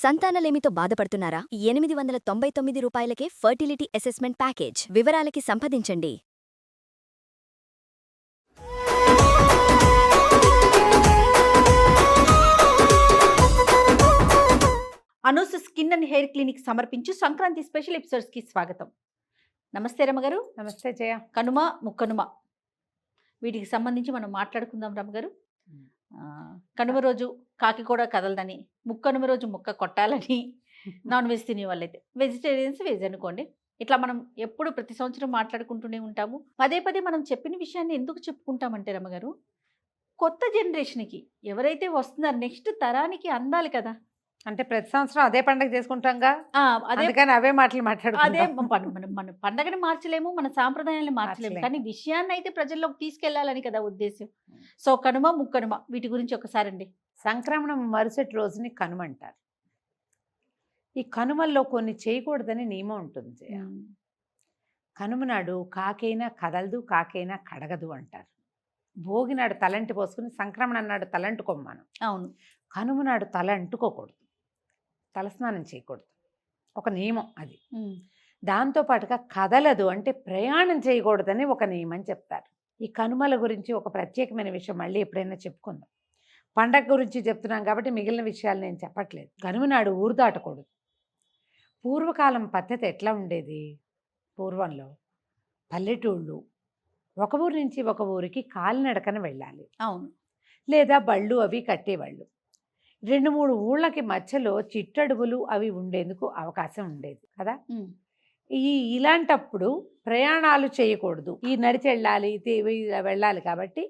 సంతానలేమితో బాధపడుతున్నారా? 899 రూపాయలకే fertility assessment package. వివరాలకి సంప్రదించండి. Anu's skin and hair clinic సమర్పించు సంక్రాంతి స్పెషల్ ఎపిసోడ్స్ కి స్వాగతం. నమస్తే రమ్మగారు. నమస్తే జయ. కనుమ ముక్కనుమ వీటికి సంబంధించి మనం మాట్లాడుకుందాం రమ్మగారు. కనుమ రోజు కాకి కూడా కదలదని, ముక్కనుమ రోజు ముక్క కొట్టాలని నాన్ వెజ్ తినే వాళ్ళైతే, వెజిటేరియన్స్ వెజ్ అనుకోండి. ఇట్లా మనం ఎప్పుడు ప్రతి సంవత్సరం మాట్లాడుకుంటూనే ఉంటాము. పదే పదే మనం చెప్పిన విషయాన్ని ఎందుకు చెప్పుకుంటామంటే రమ్మగారు, కొత్త జనరేషన్కి ఎవరైతే వస్తున్నారో నెక్స్ట్ తరానికి అందాలి కదా. అంటే ప్రతి సంవత్సరం అదే పండుగ చేసుకుంటాంగా, అదే కానీ అవే మాటలు అదే మాట్లాడుకుంటాం. మన పండగని మార్చలేము, మన సాంప్రదాయాన్ని మార్చలేము, కానీ విషయాన్ని అయితే ప్రజల్లోకి తీసుకెళ్లాలని కదా ఉద్దేశం. సో కనుమ ముక్కనుమ వీటి గురించి ఒకసారి అండి. సంక్రమణం మరుసటి రోజుని కనుమ అంటారు. ఈ కనుమల్లో కొన్ని చేయకూడదని నియమం ఉంటుంది జయ. కనుమ నాడు కాకైనా కదలదు, కాకైనా కడగదు అంటారు. భోగి నాడు తలంటి పోసుకుని సంక్రమణం నాడు తలంటుకోమనం. అవును. కనుమ నాడు తల అంటుకోకూడదు, తలస్నానం చేయకూడదు, ఒక నియమం అది. దాంతోపాటుగా కదలదు అంటే ప్రయాణం చేయకూడదని ఒక నియమం చెప్తారు. ఈ కనుమల గురించి ఒక ప్రత్యేకమైన విషయం మళ్ళీ ఎప్పుడైనా చెప్పుకుందాం. పండగ గురించి చెప్తున్నాం కాబట్టి మిగిలిన విషయాలు నేను చెప్పట్లేదు. కనుమ నాడు ఊరు దాటకూడదు. పూర్వకాలం పద్ధతి ఎట్లా ఉండేది? పూర్వంలో పల్లెటూళ్ళు ఒక ఊరి నుంచి ఒక ఊరికి కాలినడకన వెళ్ళాలి. అవును. లేదా బళ్ళు అవి కట్టేవాళ్ళు. 2-3 ఊళ్ళకి మధ్యలో చిట్టడుగులు అవి ఉండేందుకు అవకాశం ఉండేది కదా. ఇలాంటప్పుడు ప్రయాణాలు చేయకూడదు, ఈ నడిచి వెళ్ళాలి కాబట్టి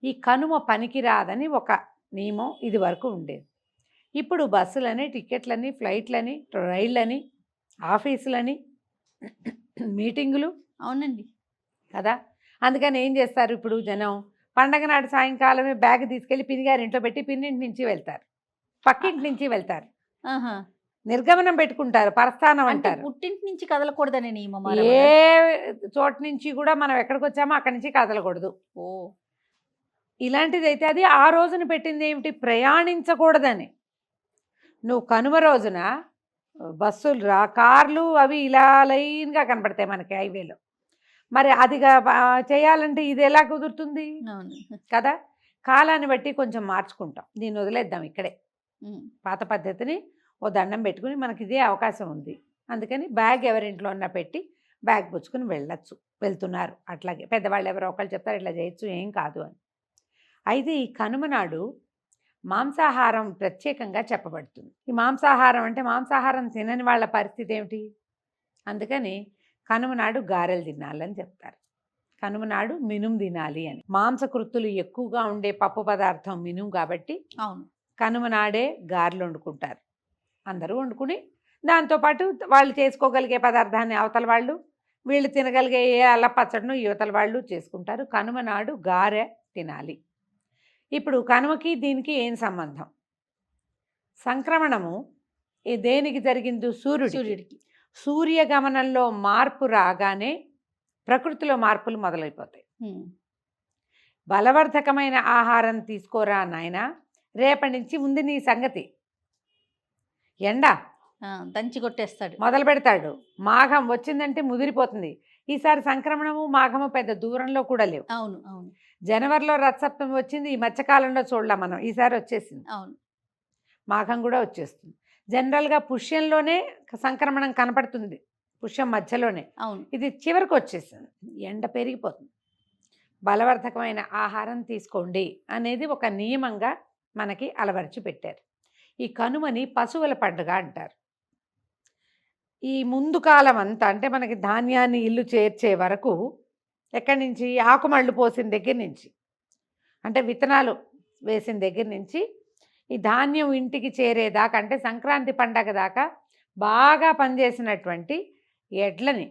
ఈ కనుమ పనికిరాదని ఒక నియమం ఇది వరకు ఉండేది. ఇప్పుడు బస్సులని, టికెట్లని, ఫ్లైట్లని, రైళ్ళని, ఆఫీసులని, మీటింగులు. అవునండి కదా. అందుకని ఏం చేస్తారు ఇప్పుడు జనం, పండగ నాడు సాయంకాలమే బ్యాగ్ తీసుకెళ్ళి పిన్నిగారింట్లో పెట్టి పిన్నింటి నుంచి వెళ్తారు, పక్కింటి నుంచి వెళ్తారు, నిర్గమనం పెట్టుకుంటారు, పరస్థానం అంటారు. పుట్టింటి నుంచి కదలకూడదనే నియమం. ఏ చోట నుంచి కూడా మనం ఎక్కడికి వచ్చామో అక్కడి నుంచి కదలకూడదు. ఇలాంటిది అయితే అది ఆ రోజున పెట్టింది ఏమిటి? ప్రయాణించకూడదని. నువ్వు కనుమ రోజున బస్సులు కార్లు అవి ఇలా లైన్గా కనపడతాయి మనకి హైవేలో. మరి అదిగా చేయాలంటే ఇది ఎలా కుదురుతుంది కదా. కాలాన్ని బట్టి కొంచెం మార్చుకుంటాం. దీన్ని వదిలేద్దాం ఇక్కడే. పాత పద్ధతిని ఓ దండం పెట్టుకుని మనకి ఇదే అవకాశం ఉంది, అందుకని బ్యాగ్ ఎవరింట్లో ఉన్నా పెట్టి బ్యాగ్ పుచ్చుకుని వెళ్తున్నారు. అట్లాగే పెద్దవాళ్ళు ఎవరో ఒకళ్ళు చెప్తారు ఇట్లా చేయొచ్చు, ఏం కాదు అని. అయితే ఈ కనుమ నాడు మాంసాహారం ప్రత్యేకంగా చెప్పబడుతుంది. ఈ మాంసాహారం అంటే మాంసాహారం తినని వాళ్ళ పరిస్థితి ఏమిటి? అందుకని కనుమ నాడు గారెలు తినాలని చెప్తారు. కనుమ నాడు మినుము తినాలి అని. మాంసకృత్తులు ఎక్కువగా ఉండే పప్పు పదార్థం మినుము కాబట్టి అవును, కనుమ నాడే గారెలు వండుకుంటారు. అందరూ వండుకుని దాంతోపాటు వాళ్ళు చేసుకోగలిగే పదార్థాన్ని అవతల వాళ్ళు, వీళ్ళు తినగలిగే ఏ అల్ల పచ్చడిను యువతల వాళ్ళు చేసుకుంటారు. కనుమ నాడు గారె తినాలి. ఇప్పుడు కనుమకి దీనికి ఏం సంబంధం? సంక్రమణము దేనికి జరిగింది? సూర్యుడికి. సూర్యగమనంలో మార్పు రాగానే ప్రకృతిలో మార్పులు మొదలైపోతాయి. బలవర్ధకమైన ఆహారం తీసుకోరా నాయనా, రేపటి నుంచి ఉంది నీ సంగతి. ఎండ దంచి కొట్టేస్తాడు, మొదలు పెడతాడు. మాఘం వచ్చిందంటే ముదిరిపోతుంది. ఈసారి సంక్రమణము మాఘము పెద్ద దూరంలో కూడా లేవు. అవును అవును. జనవరిలో రథసప్తమి వచ్చింది, ఈ మధ్యకాలంలో చూడలే మనం, ఈసారి వచ్చేసింది. అవును, మాఘం కూడా వచ్చేస్తుంది. జనరల్గా పుష్యంలోనే సంక్రమణం కనపడుతుంది, పుష్యం మధ్యలోనే. అవును, ఇది చివరికి వచ్చేసింది. ఎండ పెరిగిపోతుంది. బలవర్ధకమైన ఆహారం తీసుకోండి అనేది ఒక నియమంగా మనకి అలవరిచి పెట్టారు. ఈ కనుమని పశువుల పండుగ అంటారు. ఈ ముందు కాలం అంతా అంటే మనకి ధాన్యాన్ని ఇల్లు చేర్చే వరకు, ఎక్కడి నుంచి? ఆకుమళ్ళు పోసిన దగ్గర నుంచి, అంటే విత్తనాలు వేసిన దగ్గర నుంచి ఈ ధాన్యం ఇంటికి చేరేదాకా, అంటే సంక్రాంతి పండగ దాకా బాగా పనిచేసినటువంటి ఎడ్లని,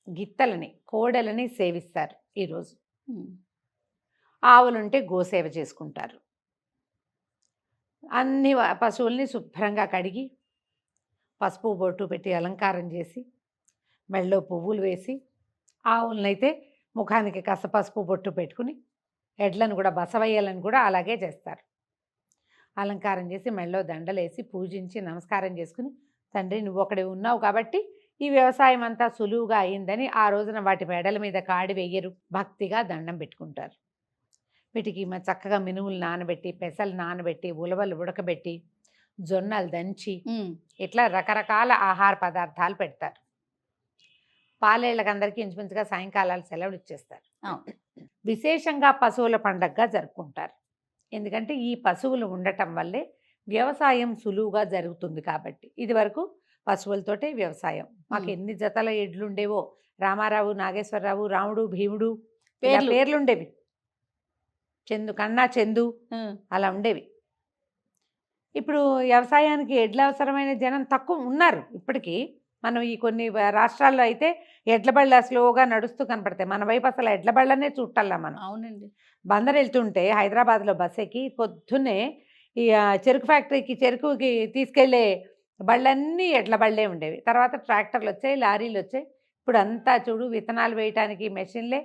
గిత్తలని, కోడలని సేవిస్తారు. ఈరోజు ఆవులుంటే గోసేవ చేసుకుంటారు. అన్ని పశువుల్ని శుభ్రంగా కడిగి పసుపు బొట్టు పెట్టి అలంకారం చేసి మెళ్ళో పువ్వులు వేసి, ఆవులనైతే ముఖానికి కాస్త పసుపు బొట్టు పెట్టుకుని, ఎడ్లను కూడా బసవయ్యలను కూడా అలాగే చేస్తారు. అలంకారం చేసి మెళ్ళో దండలేసి పూజించి నమస్కారం చేసుకుని, తండ్రి నువ్వు ఒకడే ఉన్నావు కాబట్టి ఈ వ్యవసాయం అంతా సులువుగా అయిందని ఆ రోజున వాటి మెడల మీద కాడి వెయ్యరు, భక్తిగా దండం పెట్టుకుంటారు. వీటికి చక్కగా మినుములు నానబెట్టి, పెసలు నానబెట్టి, ఉలవలు ఉడకబెట్టి, జొన్నలు దంచి ఇట్లా రకరకాల ఆహార పదార్థాలు పెడతారు. పాలేళ్ళకి అందరికీ ఇంచుమించుగా సాయంకాలాలు సెలవులు ఇచ్చేస్తారు. విశేషంగా పశువుల పండగగా జరుపుకుంటారు. ఎందుకంటే ఈ పశువులు ఉండటం వల్లే వ్యవసాయం సులువుగా జరుగుతుంది కాబట్టి. ఇది వరకు పశువులతోటే వ్యవసాయం. మాకు ఎన్ని జతల ఎడ్లు ఉండేవో, రామారావు, నాగేశ్వరరావు, రాముడు, భీముడు పేర్లుండేవి. చందు, కన్నా, చందు అలా ఉండేవి. ఇప్పుడు వ్యవసాయానికి ఎడ్ల అవసరమైన జనం తక్కువ ఉన్నారు. ఇప్పటికీ మనం ఈ కొన్ని రాష్ట్రాల్లో అయితే ఎడ్ల బళ్ళ స్లోగా నడుస్తూ కనపడతాయి. మన వైపు అసలు ఎడ్ల బళ్ళనే చూడాలా మనం. అవునండి. బందర్ వెళ్తుంటే హైదరాబాద్లో బస్ ఎక్కి పొద్దున్నే ఈ చెరుకు ఫ్యాక్టరీకి చెరుకుకి తీసుకెళ్లే బళ్ళన్నీ ఎడ్ల బళ్ళే ఉండేవి. తర్వాత ట్రాక్టర్లు వచ్చాయి, లారీలు వచ్చాయి. ఇప్పుడు అంతా చూడు, విత్తనాలు వేయటానికి మెషిన్లే,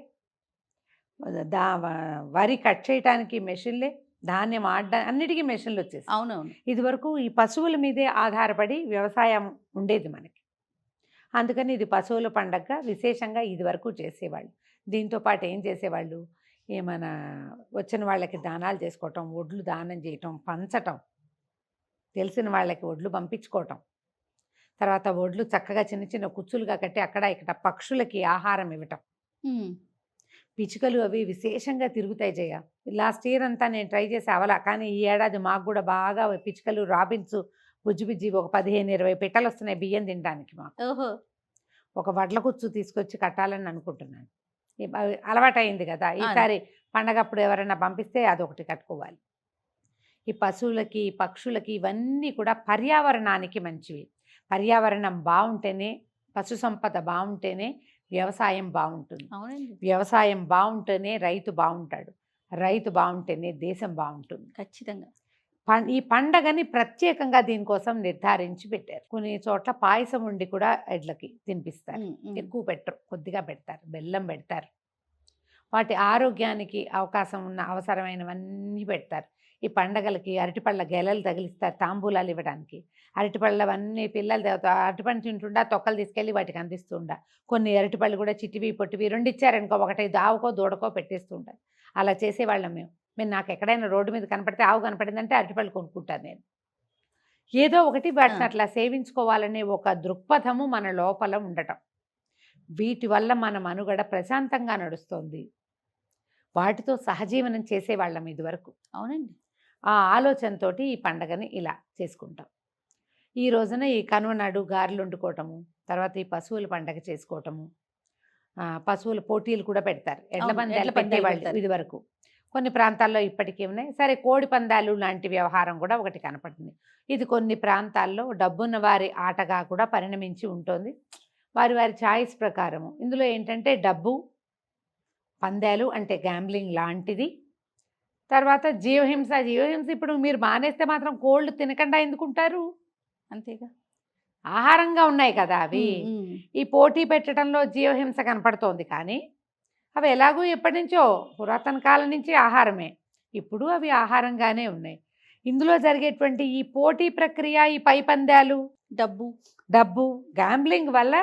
వరి కట్ చేయటానికి మెషిన్లే, ధాన్యం ఆడడానికి అన్నిటికీ మెషిన్లు వచ్చేసి. అవునవును. ఇదివరకు ఈ పశువుల మీదే ఆధారపడి వ్యవసాయం ఉండేది మనకి. అందుకని ఇది పశువుల పండగగా విశేషంగా ఇదివరకు చేసేవాళ్ళు. దీంతో పాటు ఏం చేసేవాళ్ళు, ఏమైనా వచ్చిన వాళ్ళకి దానాలు చేసుకోవటం, ఒడ్లు దానం చేయటం, పంచటం, తెలిసిన వాళ్ళకి ఒడ్లు పంపించుకోవటం, తర్వాత ఒడ్లు చక్కగా చిన్న చిన్న కుచ్చులుగా కట్టి అక్కడ ఇక్కడ పక్షులకి ఆహారం ఇవ్వటం. పిచ్చుకలు అవి విశేషంగా తిరుగుతాయి జయ. లాస్ట్ ఇయర్ అంతా నేను ట్రై చేసి అవలా, కానీ ఈ ఏడాది మాకు కూడా బాగా పిచ్చుకలు, రాబిన్స్, బుజ్జి ఒక 15-20 పిట్టలు వస్తున్నాయి బియ్యం తినడానికి. మాకు ఒక వడ్ల కుచ్చు తీసుకొచ్చి కట్టాలని అనుకుంటున్నాను. అలవాటైంది కదా, ఈసారి పండగప్పుడు ఎవరైనా పంపిస్తే అదొకటి కట్టుకోవాలి. ఈ పశువులకి, పక్షులకి ఇవన్నీ కూడా పర్యావరణానికి మంచివి. పర్యావరణం బాగుంటేనే, పశు సంపద బాగుంటేనే వ్యవసాయం బాగుంటుంది. వ్యవసాయం బాగుంటేనే రైతు బాగుంటాడు, రైతు బాగుంటేనే దేశం బాగుంటుంది. ఖచ్చితంగా. ఈ పండగని ప్రత్యేకంగా దీనికోసం నిర్ధారించి పెట్టారు. కొన్ని చోట్ల పాయసం వండి కూడా ఎడ్లకి తినిపిస్తారు. ఎక్కువ పెట్టరు, కొద్దిగా పెడతారు, బెల్లం పెడతారు. వాటి ఆరోగ్యానికి అవకాశం ఉన్న అవసరమైనవన్నీ పెడతారు. ఈ పండగలకి అరటిపళ్ళ గెలలు తగిలిస్తారు తాంబూలాలు ఇవ్వడానికి. అరటిపళ్ళవన్నీ పిల్లలు అరటిపండు తింటుండా తొక్కలు తీసుకెళ్ళి వాటికి అందిస్తుండా. కొన్ని అరటిపళ్ళు కూడా చిట్టివి పొట్టివి 2 ఇచ్చారనుకో, ఒకటి ఆవుకో దూడకో పెట్టేస్తుంటారు. అలా చేసేవాళ్ళం మేము. నాకు ఎక్కడైనా రోడ్డు మీద కనపడితే, ఆవు కనపడిందంటే అరటిపళ్ళు కొనుక్కుంటాను నేను. ఏదో ఒకటి వాటిని అట్లా సేవించుకోవాలనే ఒక దృక్పథము మన లోపల ఉండటం. వీటి వల్ల మన మనుగడ ప్రశాంతంగా నడుస్తోంది. వాటితో సహజీవనం చేసేవాళ్ళం ఇదివరకు. అవునండి. ఆ ఆలోచనతో ఈ పండగని ఇలా చేసుకుంటాం. ఈ రోజున ఈ కనుమ నాడు గారెలు వండుకోవటము, తర్వాత ఈ పశువుల పండగ చేసుకోవటము, పశువుల పోటీలు కూడా పెడతారు. ఎడ్ల పందాలు పెట్టేవాళ్ళు ఇదివరకు. కొన్ని ప్రాంతాల్లో ఇప్పటికీ ఉన్నాయి. సరే, కోడి పందాలు లాంటి వ్యవహారం కూడా ఒకటి కనపడుతుంది. ఇది కొన్ని ప్రాంతాల్లో డబ్బున్న వారి ఆటగా కూడా పరిణమించి ఉంటుంది. వారి వారి ఛాయిస్ ప్రకారము. ఇందులో ఏంటంటే డబ్బు, పందాలు అంటే గ్యాంబ్లింగ్ లాంటిది. తర్వాత జీవహింస. ఇప్పుడు మీరు మానేస్తే మాత్రం కోళ్ళు తినకుండా ఎందుకుంటారు? అంతేగా, ఆహారంగా ఉన్నాయి కదా అవి. ఈ పోటీ పెట్టడంలో జీవహింస కనపడుతోంది, కానీ అవి ఎలాగూ ఎప్పటి నుంచో పురాతన కాలం నుంచి ఆహారమే. ఇప్పుడు అవి ఆహారంగానే ఉన్నాయి. ఇందులో జరిగేటువంటి ఈ పోటీ ప్రక్రియ, ఈ పై పందాలు, డబ్బు గ్యాంబ్లింగ్ వల్ల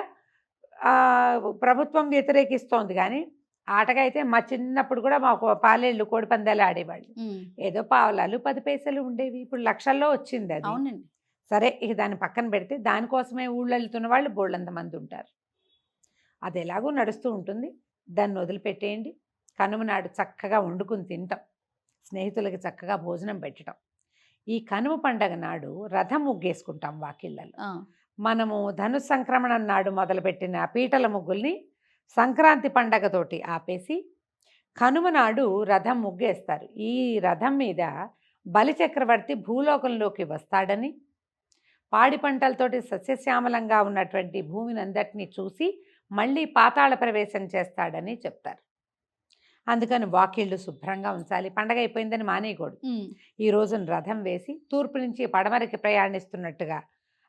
ప్రభుత్వం వ్యతిరేకిస్తోంది. కానీ ఆటగా అయితే మా చిన్నప్పుడు కూడా మాకు పాలేళ్ళు కోడి పందాలు ఆడేవాళ్ళు. ఏదో పావలాలు 10 పైసలు ఉండేవి. ఇప్పుడు లక్షల్లో వచ్చింది అది. అవునండి. సరే, ఇక దాన్ని పక్కన పెడితే దానికోసమే ఊళ్ళో వెళ్తున్న వాళ్ళు బోళ్ళంత మంది ఉంటారు. అది ఎలాగూ నడుస్తూ ఉంటుంది. దాన్ని వదిలిపెట్టేయండి. కనుమ నాడు చక్కగా వండుకుని తింటాం, స్నేహితులకి చక్కగా భోజనం పెట్టడం. ఈ కనుమ పండగ నాడు రథం ముగ్గేసుకుంటాం వాకిళ్ళలో. మనము ధను సంక్రమణం నాడు మొదలుపెట్టిన పీటల ముగ్గుల్ని సంక్రాంతి పండగతోటి ఆపేసి కనుమ నాడు రథం ముగ్గేస్తారు. ఈ రథం మీద బలిచక్రవర్తి భూలోకంలోకి వస్తాడని, పాడి పంటలతోటి సస్యశ్యామలంగా ఉన్నటువంటి భూమిని అందరినీ చూసి మళ్ళీ పాతాళ ప్రవేశం చేస్తాడని చెప్తారు. అందుకని వాకిళ్ళు శుభ్రంగా ఉంచాలి. పండగ అయిపోయిందని మానేయకూడదు. ఈ రోజున రథం వేసి తూర్పు నుంచి పడమరకి ప్రయాణిస్తున్నట్టుగా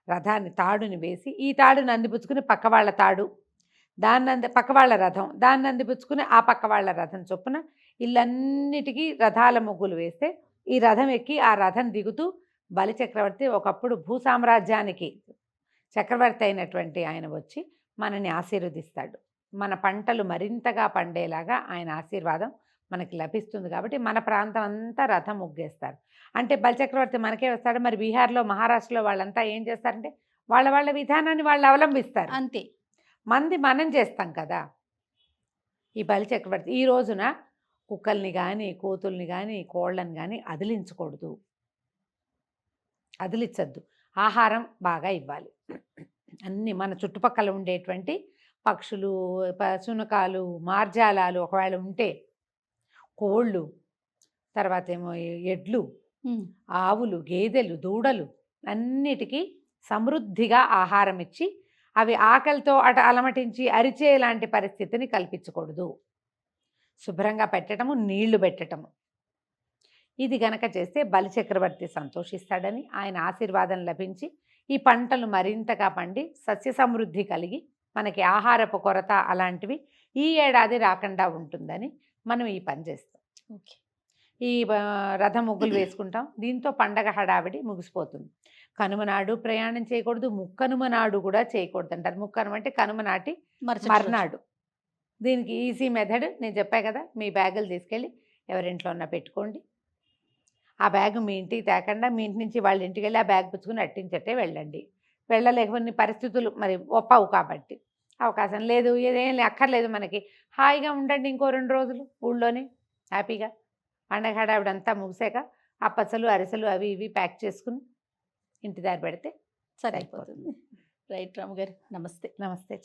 రథాన్ని తాడుని వేసి, ఈ తాడుని అందిపుచ్చుకుని పక్క వాళ్ళ తాడు, పక్క వాళ్ళ రథం, దాన్ని అందిపుచ్చుకుని ఆ పక్క వాళ్ళ రథం చొప్పున ఇల్లన్నిటికీ రథాల ముగ్గులు వేస్తే ఈ రథం ఎక్కి ఆ రథం దిగుతూ బలి చక్రవర్తి ఒకప్పుడు భూసామ్రాజ్యానికి చక్రవర్తి అయినటువంటి ఆయన వచ్చి మనని ఆశీర్వదిస్తాడు. మన పంటలు మరింతగా పండేలాగా ఆయన ఆశీర్వాదం మనకి లభిస్తుంది. కాబట్టి మన ప్రాంతం అంతా రథం ముగ్గేస్తారు. అంటే బలిచక్రవర్తి మనకే వస్తాడు. మరి బీహార్లో, మహారాష్ట్రలో వాళ్ళంతా ఏం చేస్తారంటే వాళ్ళ వాళ్ళ విధానాన్ని వాళ్ళు అవలంబిస్తారు. అంతే. మనం చేస్తాం కదా. ఈ బలిచక్రవర్తి ఈ రోజున కుక్కల్ని కానీ, కోతుల్ని కానీ, కోళ్ళని కానీ అదిలించకూడదు, అదిలించద్దు. ఆహారం బాగా ఇవ్వాలి. అన్నీ మన చుట్టుపక్కల ఉండేటువంటి పక్షులు, శునకాలు, మార్జాలాలు ఒకవేళ ఉంటే, కోళ్ళు, తర్వాత ఏమో ఎడ్లు, ఆవులు, గేదెలు, దూడలు అన్నిటికీ సమృద్ధిగా ఆహారం ఇచ్చి అవి ఆకలితో అలమటించి అరిచే లాంటి పరిస్థితిని కల్పించకూడదు. శుభ్రంగా పెట్టడము, నీళ్లు పెట్టడము. ఇది గనక చేస్తే బలిచక్రవర్తి సంతోషిస్తాడని, ఆయన ఆశీర్వాదం లభించి ఈ పంటలు మరింతగా పండి సస్య సమృద్ధి కలిగి మనకి ఆహారపు కొరత అలాంటివి ఈ ఏడాది రాకుండా ఉంటుందని మనం ఈ పని చేస్తాం. ఓకే. ఈ రథ ముగ్గులు వేసుకుంటాం. దీంతో పండగ హడావిడి ముగిసిపోతుంది. కనుమ నాడు ప్రయాణం చేయకూడదు, ముక్కనుమ నాడు కూడా చేయకూడదు అంటారు. ముక్కనుమ అంటే కనుమ నాటి మర్నాడు. దీనికి ఈజీ మెథడ్ నేను చెప్పా కదా. మీ బ్యాగులు తీసుకెళ్ళి ఎవరింట్లో ఉన్నా పెట్టుకోండి. ఆ బ్యాగ్ మీ ఇంటికి తేకుండా మీ ఇంటి నుంచి వాళ్ళ ఇంటికి వెళ్ళి ఆ బ్యాగ్ పుచ్చుకుని అట్టించట్టే వెళ్ళండి. వెళ్ళలేకపోయిన పరిస్థితులు మరి ఒప్పవు కాబట్టి, అవకాశం లేదు, ఏదేం అక్కర్లేదు మనకి, హాయిగా ఉండండి ఇంకో 2 రోజులు ఊళ్ళోనే హ్యాపీగా. పండగ హడావిడంతా ముగిసాక అప్పసలు, అరిసెలు అవి ఇవి ప్యాక్ చేసుకుని ఇంటి దారి పెడితే సరిపోతుంది. రైట్ రాము గారు, నమస్తే. నమస్తే.